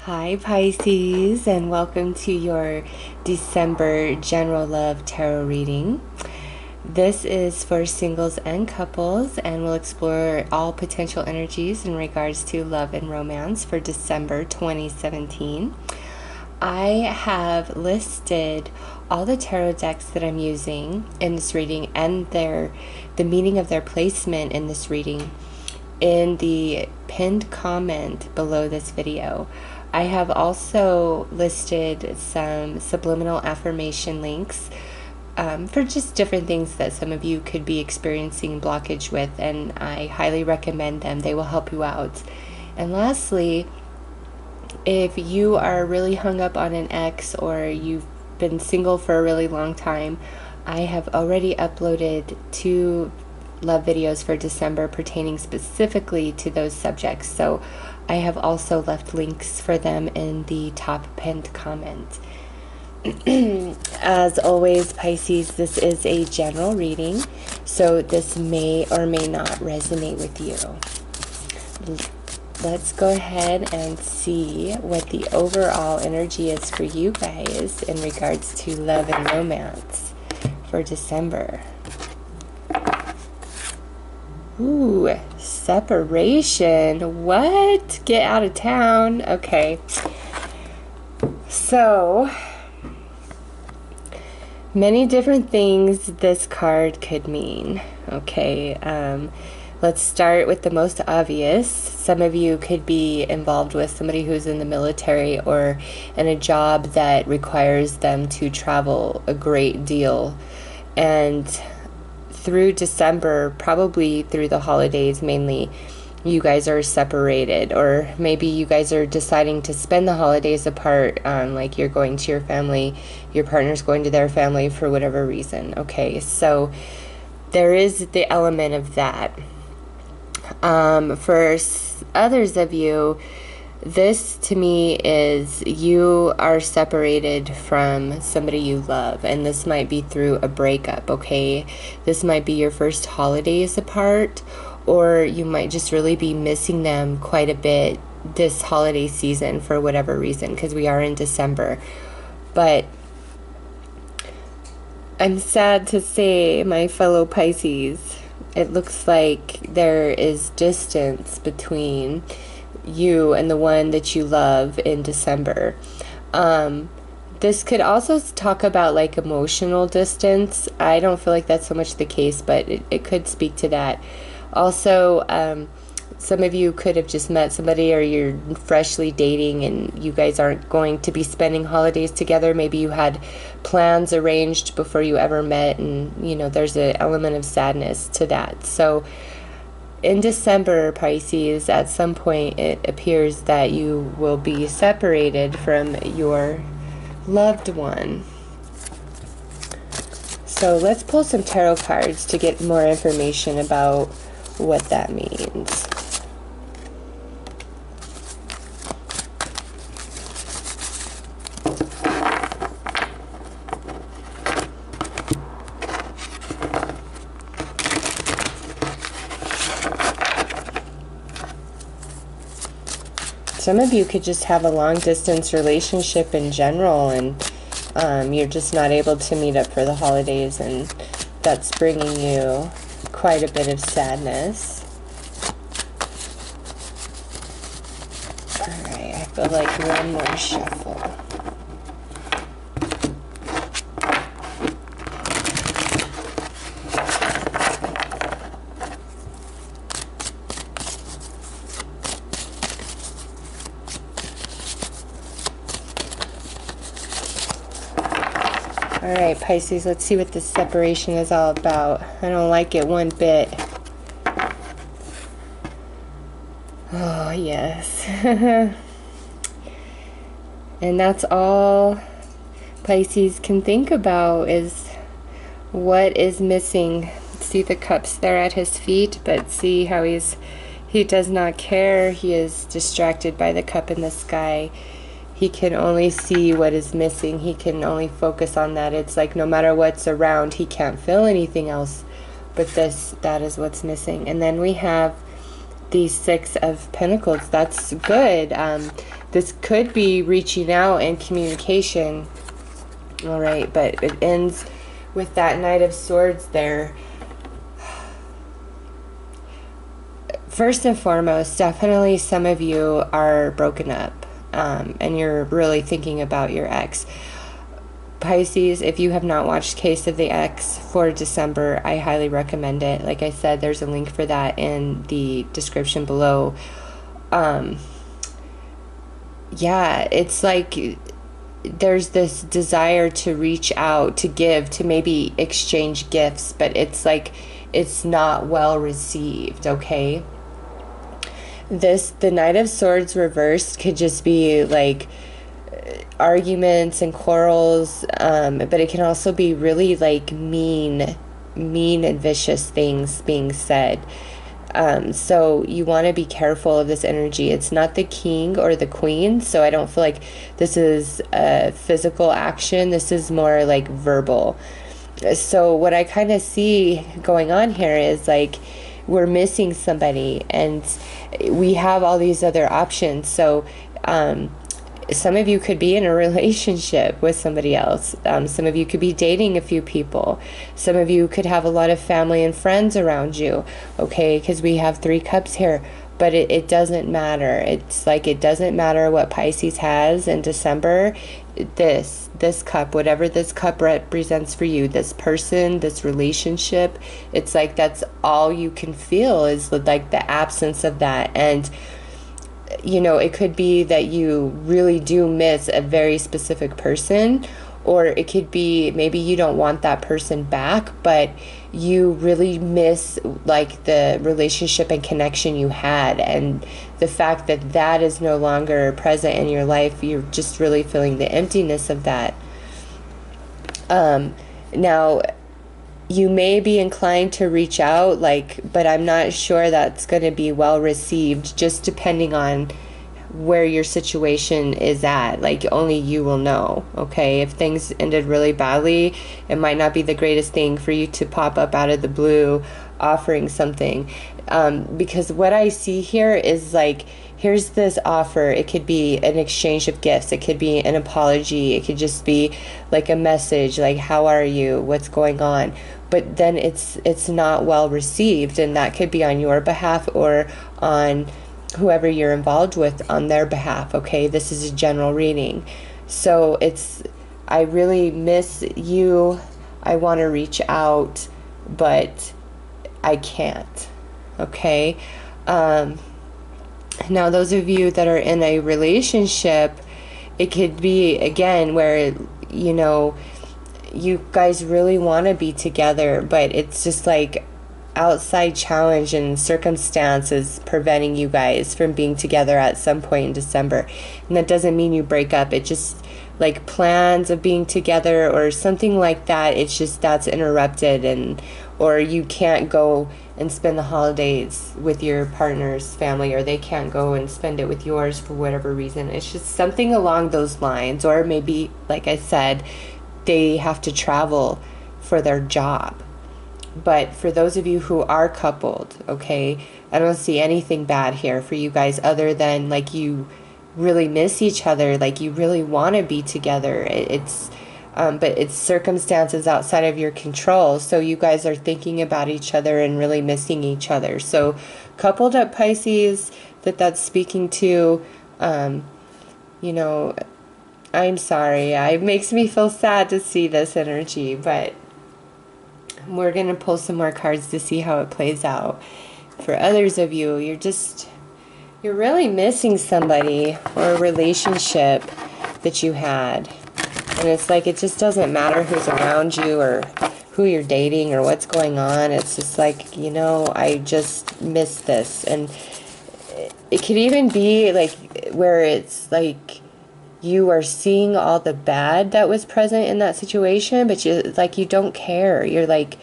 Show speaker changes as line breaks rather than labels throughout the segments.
Hi Pisces, and welcome to your December General Love Tarot reading. This is for singles and couples, and we'll explore all potential energies in regards to love and romance for December 2017. I have listed all the tarot decks that I'm using in this reading and the meaning of their placement in this reading in the pinned comment below this video. I have also listed some subliminal affirmation links for just different things that some of you could be experiencing blockage with, and I highly recommend them. They will help you out. And lastly, if you are really hung up on an ex or you've been single for a really long time, I have already uploaded 2 love videos for December pertaining specifically to those subjects. So I have also left links for them in the top pinned comment. As always, Pisces, this is a general reading, so this may or may not resonate with you. Let's go ahead and see what the overall energy is for you guys in regards to love and romance for December. Ooh, separation. What? Get out of town. Okay. So, many different things this card could mean. Okay. Let's start with the most obvious. Some of you could be involved with somebody who's in the military or in a job that requires them to travel a great deal. And through December, probably through the holidays mainly, you guys are separated, or maybe you guys are deciding to spend the holidays apart, like you're going to your family, your partner's going to their family for whatever reason. Okay, so there is the element of that. For others of you, this to me is you are separated from somebody you love, and this might be through a breakup, okay? This might be your first holidays apart, or you might just really be missing them quite a bit this holiday season for whatever reason, because we are in December. But I'm sad to say, my fellow Pisces, it looks like there is distance between you and the one that you love in December. This could also talk about like emotional distance. I don't feel like that's so much the case, but it could speak to that. Also, some of you could have just met somebody, or you're freshly dating and you guys aren't going to be spending holidays together. Maybe you had plans arranged before you ever met, and you know there's an element of sadness to that. So in December, Pisces, at some point it appears that you will be separated from your loved one. So let's pull some tarot cards to get more information about what that means. Some of you could just have a long-distance relationship in general, and you're just not able to meet up for the holidays, and that's bringing you quite a bit of sadness. Alright, I feel like one more shuffle. Alright, Pisces, let's see what this separation is all about. I don't like it one bit. Oh, yes. And that's all Pisces can think about, is what is missing. See the cups there at his feet, but see how he does not care. He is distracted by the cup in the sky. He can only see what is missing. He can only focus on that. It's like no matter what's around, he can't feel anything else but that is what's missing. And then we have the Six of Pentacles. That's good. This could be reaching out and communication. All right, but it ends with that Knight of Swords there. First and foremost, definitely some of you are broken up, and you're really thinking about your ex. Pisces, if you have not watched Case of the Ex for December, I highly recommend it. Like I said, there's a link for that in the description below. Yeah, it's like there's this desire to reach out, to give, to maybe exchange gifts, but it's like it's not well received, okay? The Knight of Swords reversed could just be like arguments and quarrels, but it can also be really like mean and vicious things being said. So you want to be careful of this energy. It's not the king or the queen, so I don't feel like this is a physical action. This is more like verbal. So what I kind of see going on here is like we're missing somebody and we have all these other options. So some of you could be in a relationship with somebody else. Some of you could be dating a few people. Some of you could have a lot of family and friends around you, okay? Because we have 3 cups here. But it doesn't matter. It's like it doesn't matter what Pisces has in December. This cup, whatever this cup represents for you, this person, this relationship, it's like that's all you can feel is like the absence of that. And you know, it could be that you really do miss a very specific person, or it could be maybe you don't want that person back, but you really miss like the relationship and connection you had, and the fact that that is no longer present in your life, you're just really feeling the emptiness of that. Now you may be inclined to reach out, but I'm not sure that's going to be well received, just depending on where your situation is at. Like only you will know, okay? If things ended really badly, it might not be the greatest thing for you to pop up out of the blue offering something, because what I see here is like, here's this offer. It could be an exchange of gifts. It could be an apology. It could just be like a message, like, how are you? What's going on? But then it's not well received, and that could be on your behalf or on whoever you're involved with on their behalf, okay? This is a general reading. So I really miss you. I want to reach out, but I can't, okay? Now, those of you that are in a relationship, it could be, again, where, you know, you guys really want to be together, but it's just like outside challenge and circumstances preventing you guys from being together at some point in December. And that doesn't mean you break up. It just like plans of being together or something like that. It's just that's interrupted, or you can't go and spend the holidays with your partner's family, or they can't go and spend it with yours for whatever reason. It's just something along those lines. Or maybe, like I said, they have to travel for their job. But for those of you who are coupled, okay, I don't see anything bad here for you guys other than like you really miss each other, like you really want to be together. But it's circumstances outside of your control. So you guys are thinking about each other and really missing each other. So coupled up Pisces, that's speaking to, you know, I'm sorry. It makes me feel sad to see this energy, but we're going to pull some more cards to see how it plays out. For others of you, you're really missing somebody or a relationship that you had. And it's like, it just doesn't matter who's around you or who you're dating or what's going on. It's just like, you know, I just miss this. And it could even be like where it's like you are seeing all the bad that was present in that situation, but you don't care. You're like,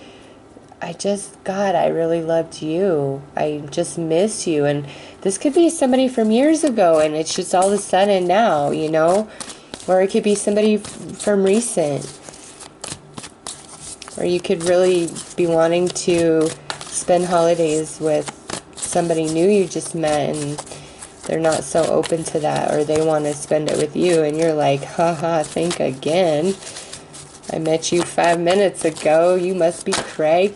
God, I really loved you. I just miss you. And this could be somebody from years ago, and it's just all of a sudden now, you know? Or it could be somebody from recent. Or you could really be wanting to spend holidays with somebody new you just met and they're not so open to that, or they want to spend it with you and you're like, haha, think again. I met you 5 minutes ago. You must be cray.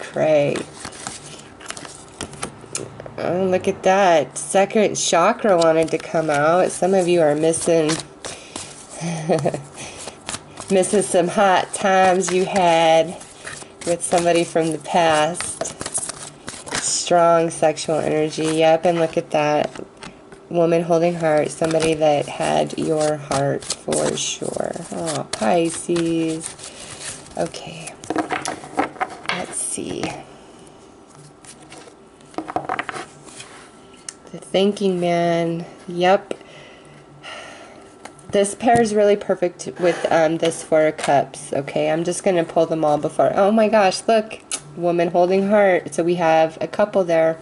Oh, look at that. Second chakra wanted to come out. Some of you are missing some hot times you had with somebody from the past. Strong sexual energy. Yep, and look at that. Woman holding heart. Somebody that had your heart for sure. Oh, Pisces. Okay. Let's see. The thinking man. Yep. This pair is really perfect with this Four of Cups. Okay, I'm just going to pull them all before. Oh my gosh, look. Woman holding heart. So we have a couple there.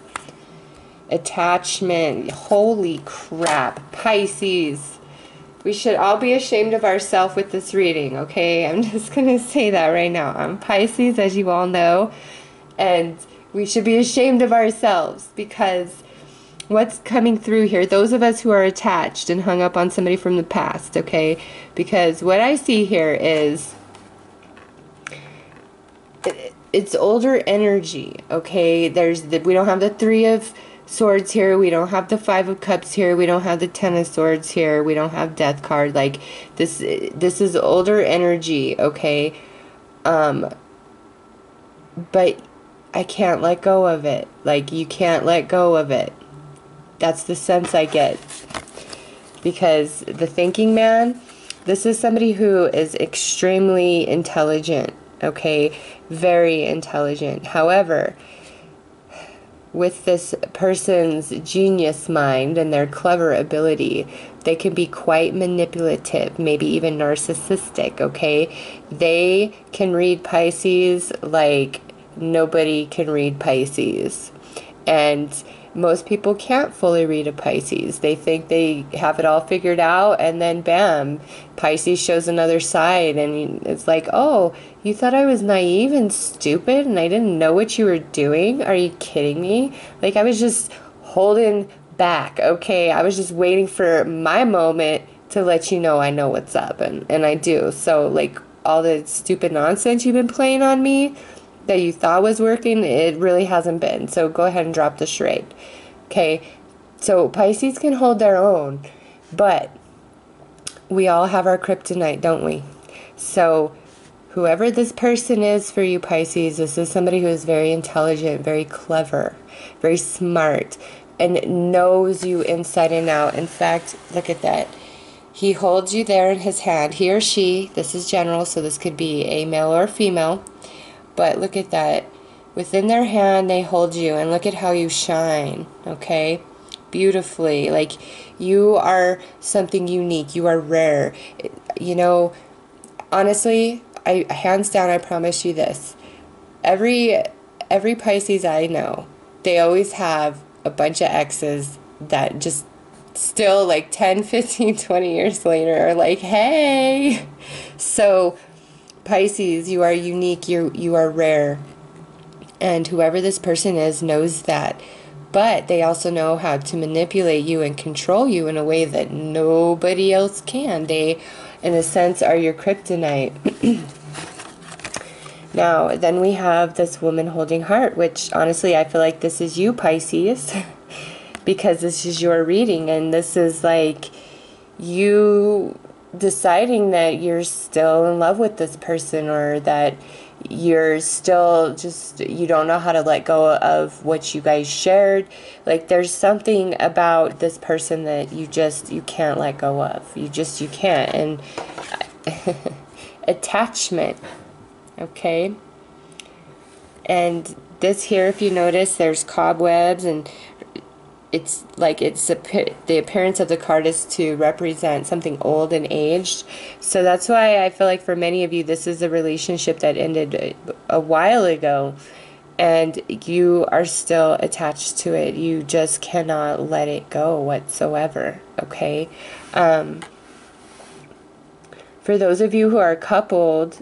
Attachment. Holy crap. Pisces. We should all be ashamed of ourselves with this reading, okay? I'm just going to say that right now. I'm Pisces, as you all know. And we should be ashamed of ourselves because what's coming through here, those of us who are attached and hung up on somebody from the past, okay? Because what I see here is it's older energy, okay? We don't have the Three of Swords here, we don't have the Five of Cups here, we don't have the Ten of Swords here, we don't have Death card. Like this is older energy, okay? But I can't let go of it. Like, you can't let go of it. That's the sense I get. Because the thinking man, this is somebody who is extremely intelligent, okay? Very intelligent. However, with this person's genius mind and their clever ability, they can be quite manipulative, maybe even narcissistic, okay? They can read Pisces like nobody can read Pisces. And most people can't fully read a Pisces. They think they have it all figured out, and then bam, Pisces shows another side, and it's like, oh, you thought I was naive and stupid and I didn't know what you were doing? Are you kidding me? Like, I was just holding back, okay? I was just waiting for my moment to let you know I know what's up, and I do. So, like, all the stupid nonsense you've been playing on me that you thought was working, it really hasn't been. So go ahead and drop the charade. Okay, so Pisces can hold their own, but we all have our kryptonite, don't we? So whoever this person is for you, Pisces, this is somebody who is very intelligent, very clever, very smart, and knows you inside and out. In fact, look at that. He holds you there in his hand. He or she, this is general, so this could be a male or female. But look at that. Within their hand, they hold you. And look at how you shine, okay? Beautifully. Like, you are something unique. You are rare. You know, honestly, hands down, I promise you this. Every Pisces I know, they always have a bunch of exes that just still, like, 10, 15, 20 years later are like, hey. So Pisces, you are unique, you are rare, and whoever this person is knows that, but they also know how to manipulate you and control you in a way that nobody else can. They, in a sense, are your kryptonite. Now, then we have this woman holding heart, which honestly I feel like this is you, Pisces, because this is your reading, and this is like you deciding that you're still in love with this person, or that you're still just, you don't know how to let go of what you guys shared. Like, there's something about this person that you can't let go of. You can't. And attachment, okay? And this here, if you notice, there's cobwebs, and it's like the appearance of the card is to represent something old and aged. So that's why I feel like for many of you, this is a relationship that ended a while ago, and you are still attached to it. You just cannot let it go whatsoever, okay? For those of you who are coupled,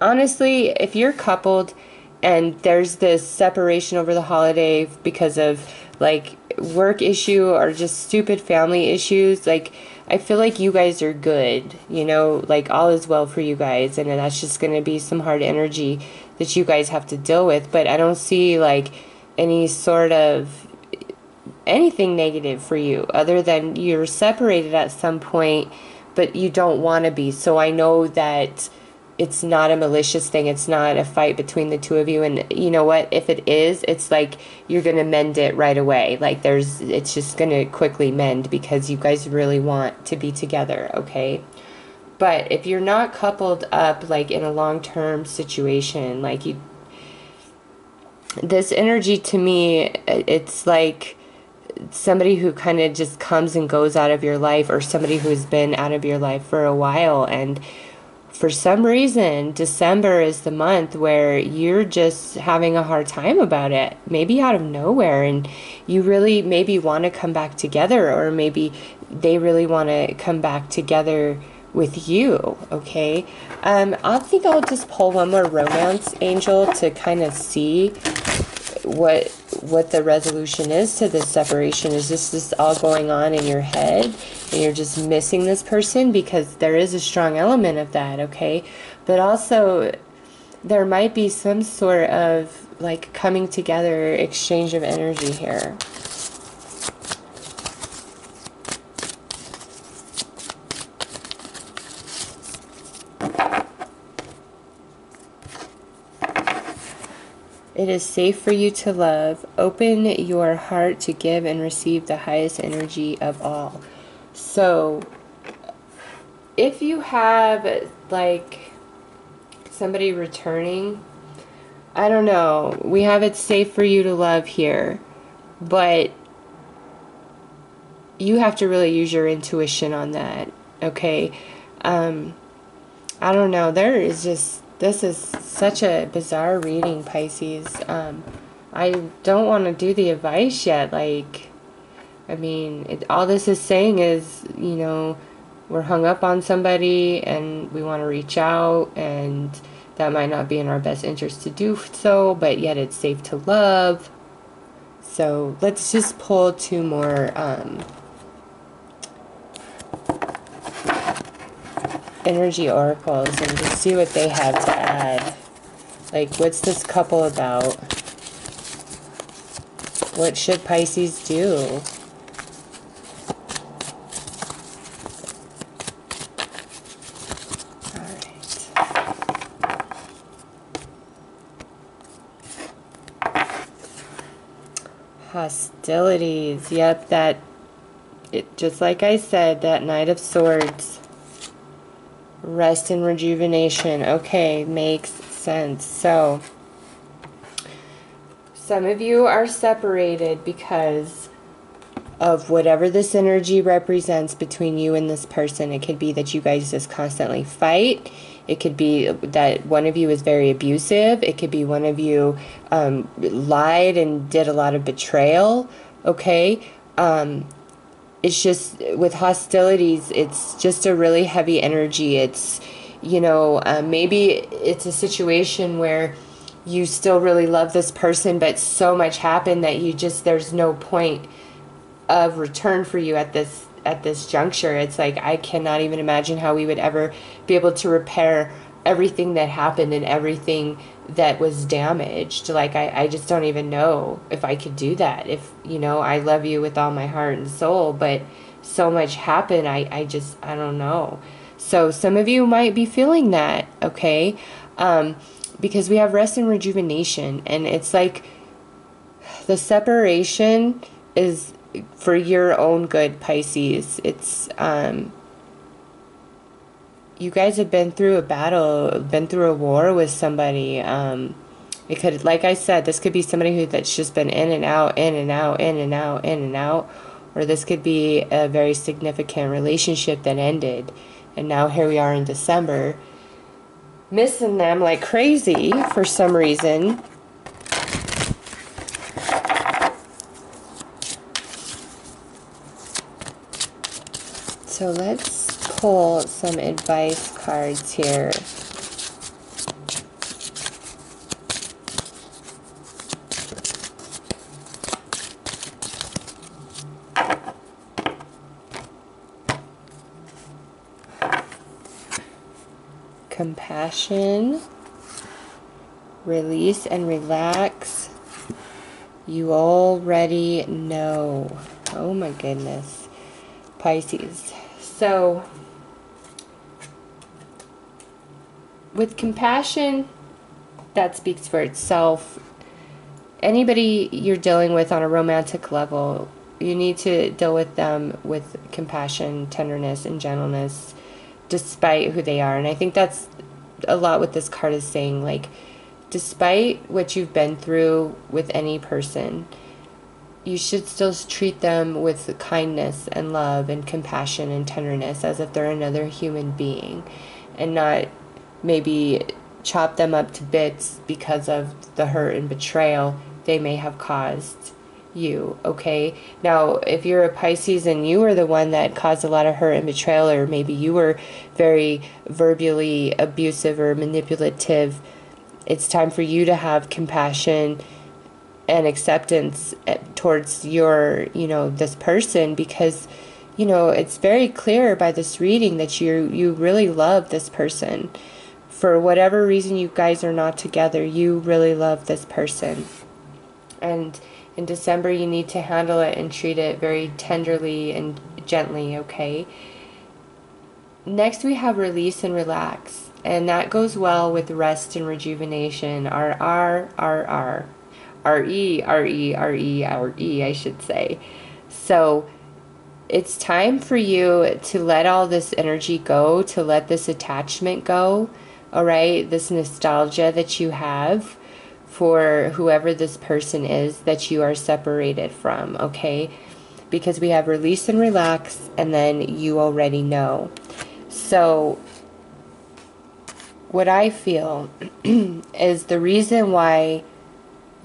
honestly, if you're coupled, and there's this separation over the holiday because of like work issue or just stupid family issues. Like, I feel like you guys are good, you know, like all is well for you guys, and then that's just going to be some hard energy that you guys have to deal with. But I don't see like any sort of anything negative for you other than you're separated at some point, but you don't want to be. So I know that it's not a malicious thing. It's not a fight between the two of you. And you know what? If it is, it's like you're going to mend it right away. Like it's just going to quickly mend because you guys really want to be together, okay? But if you're not coupled up like in a long-term situation, like this energy to me, it's like somebody who kind of just comes and goes out of your life, or somebody who's been out of your life for a while. And for some reason, December is the month where you're just having a hard time about it, maybe out of nowhere, and you really maybe want to come back together, or maybe they really want to come back together with you, okay? I think I'll just pull one more romance angel to kind of see what the resolution is to this separation. Is this all going on in your head and you're just missing this person? Because there is a strong element of that, okay? But also there might be some sort of like coming together, exchange of energy here. It is safe for you to love. Open your heart to give and receive the highest energy of all. So, if you have, like, somebody returning, I don't know. We have it safe for you to love here. But you have to really use your intuition on that, okay? I don't know. This is such a bizarre reading, Pisces. I don't want to do the advice yet. Like, I mean, all this is saying is, you know, we're hung up on somebody and we want to reach out, and that might not be in our best interest to do so, but yet it's safe to love. So let's just pull two more energy oracles and just see what they have to add. Like, what's this couple about? What should Pisces do? Alright. Hostilities. Yep, just like I said, that Knight of Swords. Rest and rejuvenation. Okay, makes sense. So, some of you are separated because of whatever this energy represents between you and this person. It could be that you guys just constantly fight. It could be that one of you is very abusive. It could be one of you lied and did a lot of betrayal. Okay? It's just, with hostilities, it's just a really heavy energy. It's, you know, maybe it's a situation where you still really love this person, but so much happened that there's no point of return for you at this juncture. It's like, I cannot even imagine how we would ever be able to repair everything that happened and everything that was damaged. Like, I just don't even know if I could do that. If, you know, I love you with all my heart and soul, but so much happened, I don't know. So some of you might be feeling that, okay? Because we have rest and rejuvenation, and it's like the separation is for your own good, Pisces. It's, you guys have been through a battle, been through a war with somebody. It could, like I said, this could be somebody that's just been in and out, in and out, in and out, in and out. Or this could be a very significant relationship that ended. And now here we are in December, missing them like crazy for some reason. So let's pull some advice cards here. compassion, release and relax. You already know. Oh my goodness. Pisces. So, with compassion, that speaks for itself. Anybody you're dealing with on a romantic level, you need to deal with them with compassion, tenderness, and gentleness, despite who they are. And I think that's a lot what this card is saying. Like, despite what you've been through with any person, you should still treat them with kindness and love and compassion and tenderness as if they're another human being, and not maybe chop them up to bits because of the hurt and betrayal they may have caused you, okay? Now, if you're a Pisces and you were the one that caused a lot of hurt and betrayal, or maybe you were very verbally abusive or manipulative, it's time for you to have compassion and acceptance towards your, this person, because, it's very clear by this reading that you really love this person. For whatever reason you guys are not together, you really love this person. And in December, you need to handle it and treat it very tenderly and gently, okay? Next, we have release and relax. And that goes well with rest and rejuvenation. R-E, I should say. So, it's time for you to let all this energy go, to let this attachment go, all right? This nostalgia that you have for whoever this person is that you are separated from, okay? Because we have release and relax, and then you already know. So, what I feel is the reason why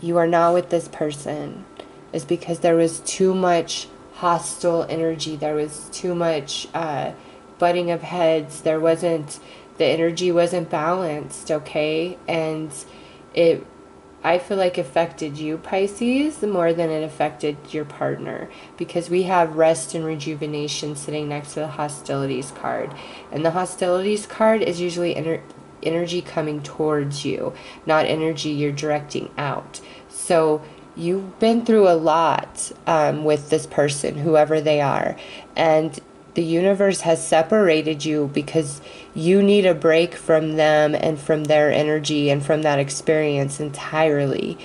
you are not with this person is because there was too much hostile energy. There was too much butting of heads. The energy wasn't balanced, okay? And it, I feel like, affected you, Pisces, more than it affected your partner, because we have rest and rejuvenation sitting next to the hostilities card. And the hostilities card is usually energy coming towards you, not energy you're directing out. So you've been through a lot with this person, whoever they are, and the universe has separated you because you need a break from them and from their energy and from that experience entirely,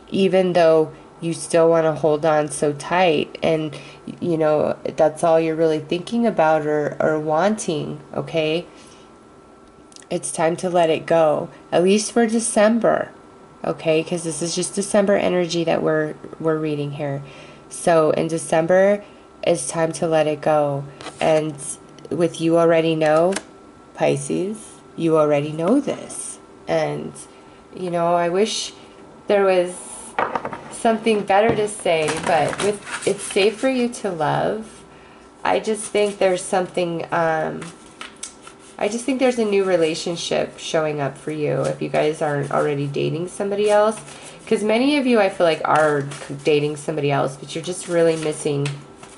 even though you still want to hold on so tight, and that's all you're really thinking about or wanting, okay? It's time to let it go, at least for December, okay? Because this is just December energy that we're reading here. So in December, it's time to let it go. And with you already know, Pisces, you already know this. And, I wish there was something better to say, but it's safe for you to love. I just think there's something, I just think there's a new relationship showing up for you if you guys aren't already dating somebody else. Because many of you, I feel like, are dating somebody else, but you're just really missing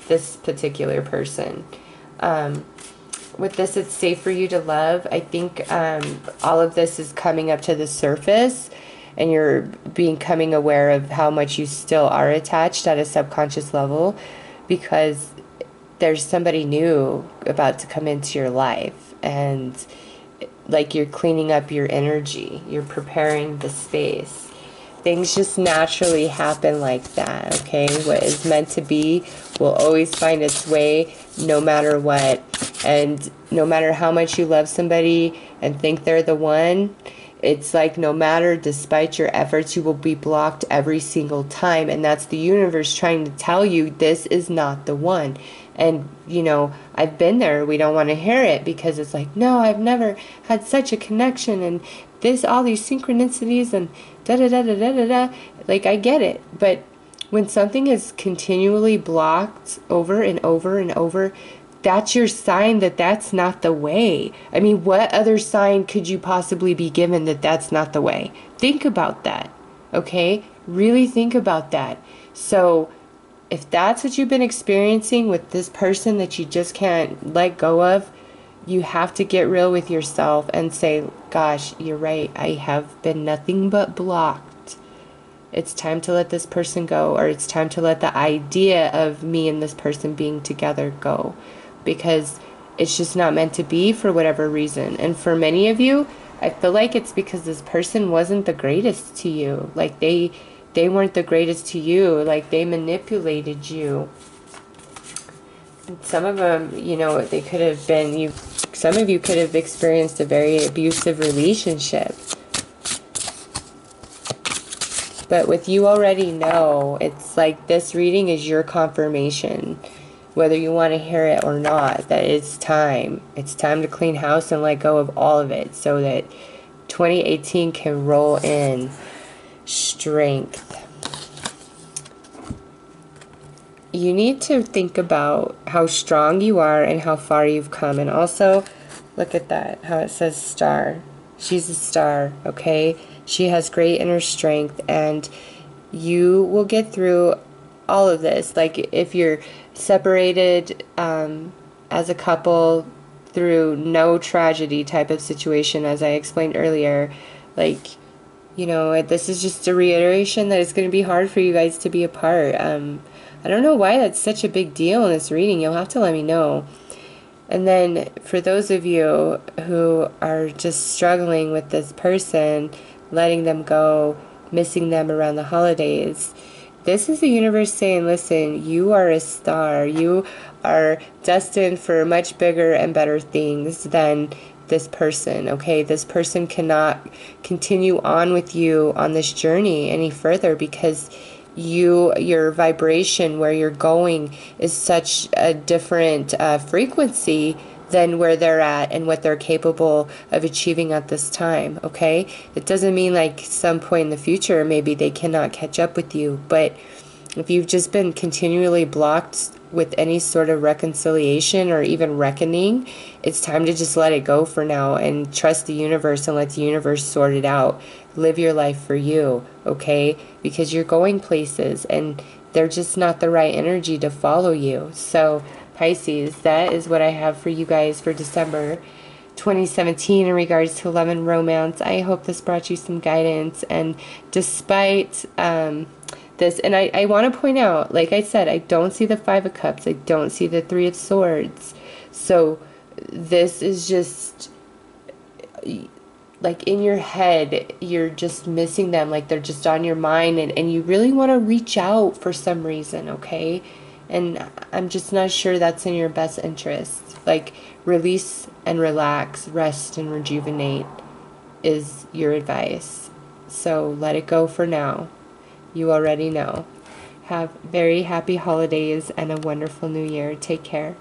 this particular person. With this, it's safe for you to love. I think all of this is coming up to the surface, and you're becoming aware of how much you still are attached at a subconscious level, because there's somebody new about to come into your life, and like you're cleaning up your energy, you're preparing the space. Things just naturally happen like that, okay? What is meant to be will always find its way, no matter what. And no matter how much you love somebody and think they're the one, it's like no matter, despite your efforts, you will be blocked every single time. And that's the universe trying to tell you this is not the one. And, I've been there. We don't want to hear it because it's like, no, I've never had such a connection, and all these synchronicities and da-da-da-da-da-da-da. Like, I get it. But when something is continually blocked over and over and over, that's your sign that that's not the way. I mean, what other sign could you possibly be given that that's not the way? Think about that, okay? Really think about that. So if that's what you've been experiencing with this person that you just can't let go of, you have to get real with yourself and say, gosh, you're right, I have been nothing but blocked. It's time to let this person go, or it's time to let the idea of me and this person being together go, because it's just not meant to be for whatever reason. And for many of you, I feel like it's because this person wasn't the greatest to you. Like they weren't the greatest to you. Like they manipulated you. And some of them, you know, they could have been, some of you could have experienced a very abusive relationship. But with you already know, it's like this reading is your confirmation, whether you want to hear it or not, that it's time. It's time to clean house and let go of all of it so that 2018 can roll in strength. You need to think about how strong you are and how far you've come. And also, look at that, how it says star. She's a star, okay? She has great inner strength, and you will get through all of this. Like if you're separated as a couple through no tragedy type of situation, as I explained earlier, like, you know, this is just a reiteration that it's going to be hard for you guys to be apart. I don't know why that's such a big deal in this reading. You'll have to let me know. And then for those of you who are just struggling with this person, letting them go, missing them around the holidays, this is the universe saying, listen, you are a star. You are destined for much bigger and better things than this person, okay? This person cannot continue on with you on this journey any further because your vibration, where you're going, is such a different frequency than where they're at and what they're capable of achieving at this time, okay? It doesn't mean like some point in the future maybe they cannot catch up with you, but if you've just been continually blocked with any sort of reconciliation or even reckoning, it's time to just let it go for now and trust the universe and let the universe sort it out. Live your life for you, okay? Because you're going places and they're just not the right energy to follow you. So Pisces, that is what I have for you guys for December 2017 in regards to love and romance. I hope this brought you some guidance. And despite this, and I want to point out, like I said, I don't see the Five of Cups. I don't see the Three of Swords. So this is just like in your head, you're just missing them. Like they're just on your mind, and you really want to reach out for some reason, okay? And I'm just not sure that's in your best interest. Like release and relax, rest and rejuvenate is your advice. So let it go for now. You already know. Have very happy holidays and a wonderful new year. Take care.